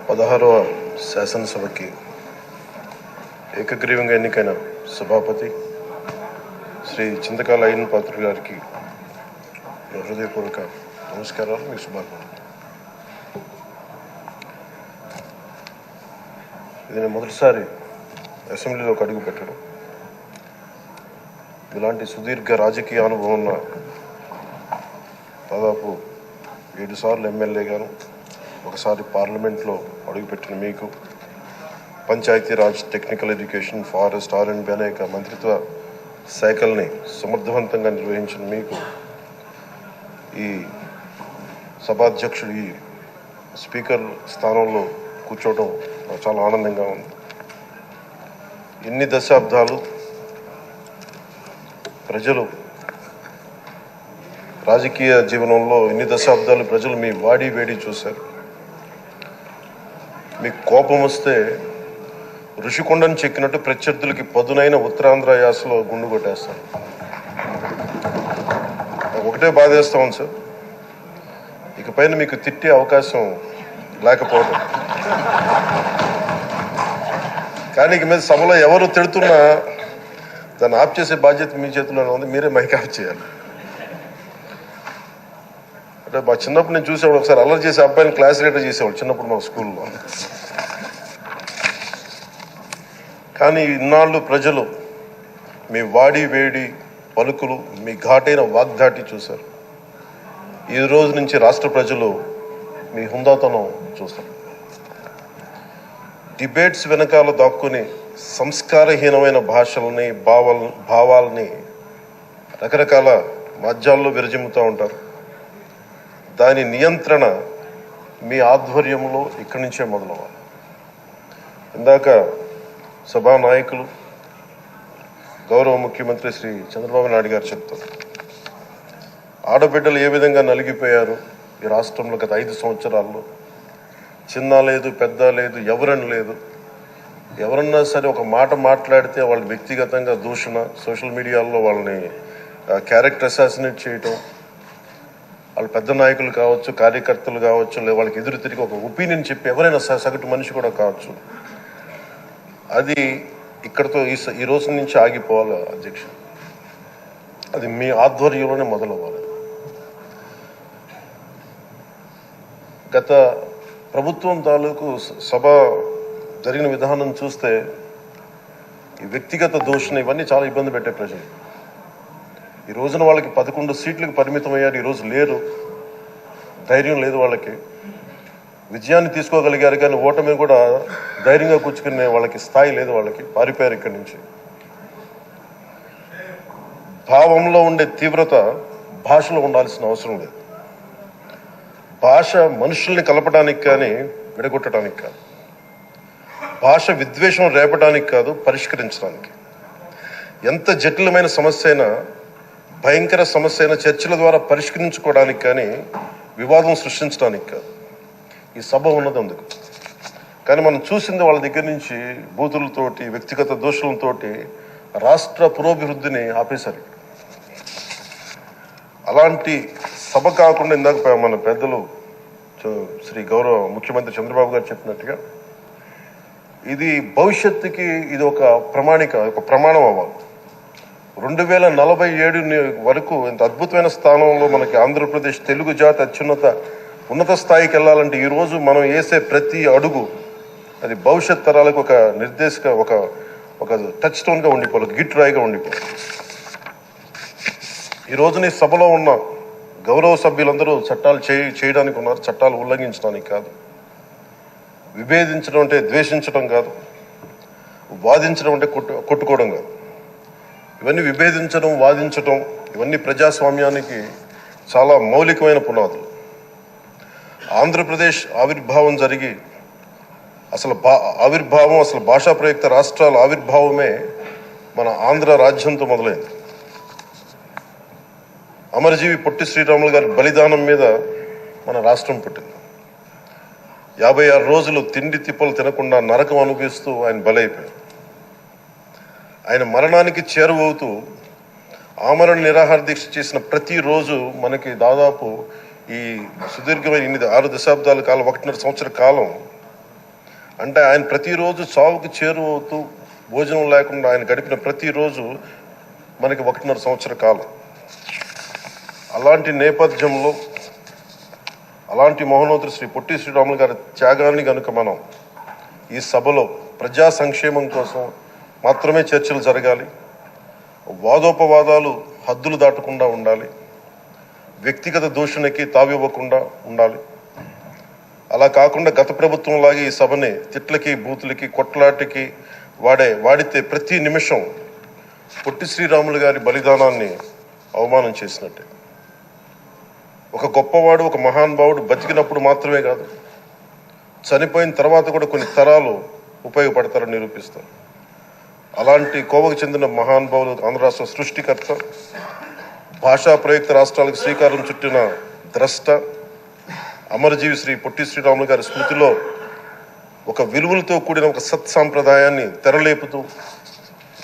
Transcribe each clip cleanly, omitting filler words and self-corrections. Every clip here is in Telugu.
16వ శాసనసభకి ఏకగ్రీవంగా ఎన్నికైన సభాపతి శ్రీ చింతకాయల అయ్యన్న పాత్రుడు గారికి హృదయపూర్వక నమస్కారాలు, మీ శుభాకాంక్షలు. ఇది నేను మొదటిసారి అసెంబ్లీలోకి అడుగు పెట్టడం. ఇలాంటి సుదీర్ఘ రాజకీయ అనుభవం ఉన్న దాదాపు 7 సార్లు ఎమ్మెల్యేగాను, ఒకసారి పార్లమెంట్లో అడుగుపెట్టిన మీకు, పంచాయతీరాజ్, టెక్నికల్ ఎడ్యుకేషన్, ఫారెస్ట్, ఆర్ఎండ్బి అనేక మంత్రిత్వ శాఖల్ని సమర్థవంతంగా నిర్వహించిన మీకు ఈ సభాధ్యక్షుడు, ఈ స్పీకర్ స్థానంలో కూర్చోవడం నాకు చాలా ఆనందంగా ఉంది. ఇన్ని దశాబ్దాలు ప్రజలు రాజకీయ జీవనంలో ఇన్ని దశాబ్దాలు ప్రజలు మీ వాడి వేడి చూశారు. మీకు కోపం వస్తే ఋషికొండను చెక్కినట్టు ప్రత్యర్థులకి పదునైన ఉత్తరాంధ్ర యాసలో గుండు కొట్టేస్తాను. నాకు ఒకటే బాధేస్తాను సార్, ఇకపైన మీకు తిట్టే అవకాశం లేకపోవడం. కానీ ఇక మీద సభలో ఎవరు తిడుతున్నా దాన్ని ఆఫ్ చేసే బాధ్యత మీ చేతిలోనే ఉంది. మీరే మైక్ ఆఫ్ చేయాలి. అంటే మా చిన్నప్పుడు నేను చూసేవాడు, ఒకసారి అల్లరి చేసే అబ్బాయిని క్లాస్ లీడర్ చేసేవాడు చిన్నప్పుడు మా స్కూల్లో. కానీ ఇన్నాళ్ళు ప్రజలు మీ వాడి వేడి పలుకులు, మీ ఘాటైన వాగ్దాటి చూశారు. ఈ రోజు నుంచి రాష్ట్ర ప్రజలు మీ హుందాతనం చూస్తారు. డిబేట్స్ వెనకాల దాక్కుని సంస్కారహీనమైన భాషల్ని, భావాల్ని రకరకాల మాధ్యాల్లో విరజిమ్ముతూ ఉంటారు. దాని నియంత్రణ మీ ఆధ్వర్యంలో ఇక్కడి నుంచే మొదలవ్వాలి. ఇందాక సభా నాయకులు, గౌరవ ముఖ్యమంత్రి శ్రీ చంద్రబాబు నాయుడు గారు చెప్తారు, ఆడబిడ్డలు ఏ విధంగా నలిగిపోయారు ఈ రాష్ట్రంలో గత 5 సంవత్సరాల్లో. చిన్న లేదు, పెద్ద లేదు, ఎవరని లేదు. ఎవరన్నా సరే ఒక మాట మాట్లాడితే వాళ్ళు వ్యక్తిగతంగా దూషణ, సోషల్ మీడియాలో వాళ్ళని క్యారెక్టర్ అసాసినేట్ చేయటం, వాళ్ళు పెద్ద నాయకులు కావచ్చు, కార్యకర్తలు కావచ్చు, లేదా వాళ్ళకి ఎదురు తిరిగి ఒక ఒపీనియన్ చెప్పి ఎవరైనా సగటు మనిషి కూడా కావచ్చు, అది ఇక్కడతో ఈ రోజు నుంచి ఆగిపోవాలి అధ్యక్ష. అది మీ ఆధ్వర్యంలోనే మొదలవ్వాలి. గత ప్రభుత్వం తాలూకు సభ జరిగిన విధానం చూస్తే ఈ వ్యక్తిగత దూషణ ఇవన్నీ చాలా ఇబ్బంది పెట్టే ప్రజలు. ఈ రోజున వాళ్ళకి 11 సీట్లకు పరిమితం అయ్యారు, ఈరోజు లేరు, ధైర్యం లేదు వాళ్ళకి. విజయాన్ని తీసుకోగలిగారు కానీ ఓటమిని కూడా ధైర్యంగా కూర్చుకునే వాళ్ళకి స్థాయి లేదు, వాళ్ళకి పారిపోయారు ఇక్కడి నుంచి. భావంలో ఉండే తీవ్రత భాషలో ఉండాల్సిన అవసరం లేదు. భాష మనుషుల్ని కలపడానికి కానీ విడగొట్టడానికి కాదు. భాష విద్వేషం రేపడానికి కాదు, పరిష్కరించడానికి. ఎంత జటిలమైన సమస్య అయినా, భయంకర సమస్య అయినా చర్చల ద్వారా పరిష్కరించుకోవడానికి కానీ వివాదం సృష్టించడానికి కాదు. ఈ సభ ఉన్నది అందుకు. కానీ మనం చూసింది వాళ్ళ దగ్గర నుంచి బూతులతోటి, వ్యక్తిగత దోషులతోటి రాష్ట్ర పురోభివృద్ధిని ఆపేశారు. అలాంటి సభ కాకుండా ఇందాక మన పెద్దలు శ్రీ గౌరవ ముఖ్యమంత్రి చంద్రబాబు గారు చెప్పినట్టుగా ఇది భవిష్యత్తుకి ఇది ఒక ప్రమాణం అవ్వాలి. 2047 వరకు ఇంత అద్భుతమైన స్థానంలో మనకి ఆంధ్రప్రదేశ్ తెలుగు జాతి ఉన్నత స్థాయికి వెళ్ళాలంటే ఈరోజు మనం వేసే ప్రతి అడుగు అది భవిష్యత్ తరాలకు ఒక నిర్దేశక ఒక టచ్ స్టోన్గా ఉండిపోవాలి, గిట్ రాయిగా ఉండిపోవాలి. ఈ రోజున ఈ సభలో ఉన్న గౌరవ సభ్యులందరూ చట్టాలు చేయడానికి ఉన్నారు, చట్టాలు ఉల్లంఘించడానికి కాదు. విభేదించడం అంటే ద్వేషించడం కాదు, వాదించడం అంటే కొట్టుకోవడం కాదు. ఇవన్నీ విభేదించడం, వాదించడం ఇవన్నీ ప్రజాస్వామ్యానికి చాలా మౌలికమైన పునాదులు. ఆంధ్రప్రదేశ్ ఆవిర్భావం జరిగి అసలు భాషా ప్రయుక్త రాష్ట్రాల ఆవిర్భావమే మన ఆంధ్ర రాజ్యంతో మొదలైంది. అమరజీవి పొట్టి శ్రీరాములు గారి బలిదానం మీద మన రాష్ట్రం పుట్టింది. 56 రోజులు తిండి తిప్పలు తినకుండా నరకం అనుభవిస్తూ ఆయన బలైపోయారు. ఆయన మరణానికి చేరువవుతూ ఆమరణ నిరాహార దీక్ష చేసిన ప్రతిరోజు మనకి దాదాపు ఈ సుదీర్ఘమైన 6 దశాబ్దాల కాలం 1.5 సంవత్సర కాలం అంటే ఆయన ప్రతిరోజు చావుకి చేరువవుతూ భోజనం లేకుండా ఆయన గడిపిన ప్రతిరోజు మనకి 1.5 సంవత్సర కాలం. అలాంటి నేపథ్యంలో అలాంటి మహోన్నతుడు శ్రీ పొట్టి శ్రీరాములు గారి త్యాగాన్ని కనుక మనం ఈ సభలో ప్రజా సంక్షేమం కోసం మాత్రమే చర్చలు జరగాలి, వాదోపవాదాలు హద్దులు దాటకుండా ఉండాలి, వ్యక్తిగత దూషణకి తావివ్వకుండా ఉండాలి. అలా కాకుండా గత ప్రభుత్వం లాగే ఈ సభని తిట్లకి బూతులకి కొట్లాటికి వాడితే ప్రతి నిమిషం పొట్టి శ్రీరాములు గారి బలిదానాన్ని అవమానం చేసినట్టే. ఒక గొప్పవాడు ఒక మహానుభావుడు బతికినప్పుడు మాత్రమే కాదు, చనిపోయిన తర్వాత కూడా కొన్ని తరాలు ఉపయోగపడతారని నిరూపిస్తారు. అలాంటి కోవకు చెందిన మహానుభావులు ఆంధ్ర రాష్ట్ర సృష్టికర్త, భాషా ప్రయుక్త రాష్ట్రాలకు శ్రీకారం చుట్టిన ద్రష్ట, అమరజీవి శ్రీ పొట్టి శ్రీరాములు గారి స్మృతిలో ఒక విలువలతో కూడిన ఒక సత్సాంప్రదాయాన్ని తెరలేపుతూ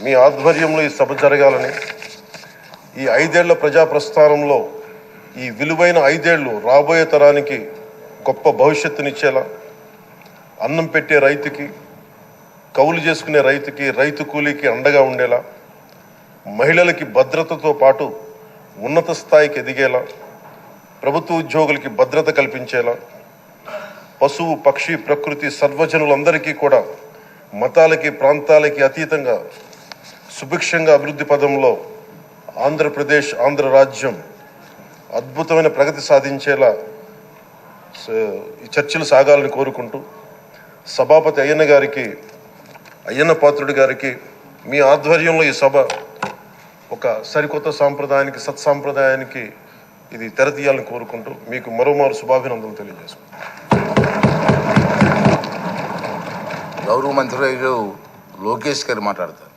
మీ ఆధ్వర్యంలో ఈ సభ జరగాలని, ఈ 5 ఏళ్ల ప్రజాప్రస్థానంలో ఈ విలువైన 5 ఏళ్ళు రాబోయే తరానికి గొప్ప భవిష్యత్తునిచ్చేలా, అన్నం పెట్టే రైతుకి, కౌలు చేసుకునే రైతుకి, రైతు కూలీకి అండగా ఉండేలా, మహిళలకి భద్రతతో పాటు ఉన్నత స్థాయికి ఎదిగేలా, ప్రభుత్వ ఉద్యోగులకి భద్రత కల్పించేలా, పశువు పక్షి ప్రకృతి సర్వజనులందరికీ కూడా మతాలకి ప్రాంతాలకి అతీతంగా సుభిక్షంగా అభివృద్ధి పదంలో ఆంధ్రప్రదేశ్ ఆంధ్ర రాజ్యం అద్భుతమైన ప్రగతి సాధించేలా ఈ చర్చలు సాగాలని కోరుకుంటూ, సభాపతి అయ్యన్న పాత్రుడి గారికి మీ ఆధ్వర్యంలో ఈ సభ ఒక సరికొత్త సాంప్రదాయానికి సత్సాంప్రదాయానికి ఇది తెరతీయాలని కోరుకుంటూ మీకు మరోమారు శుభాభినందనలు తెలియజేసుకుంటాను. గౌరవ మంత్రి లోకేష్ గారు మాట్లాడతారు.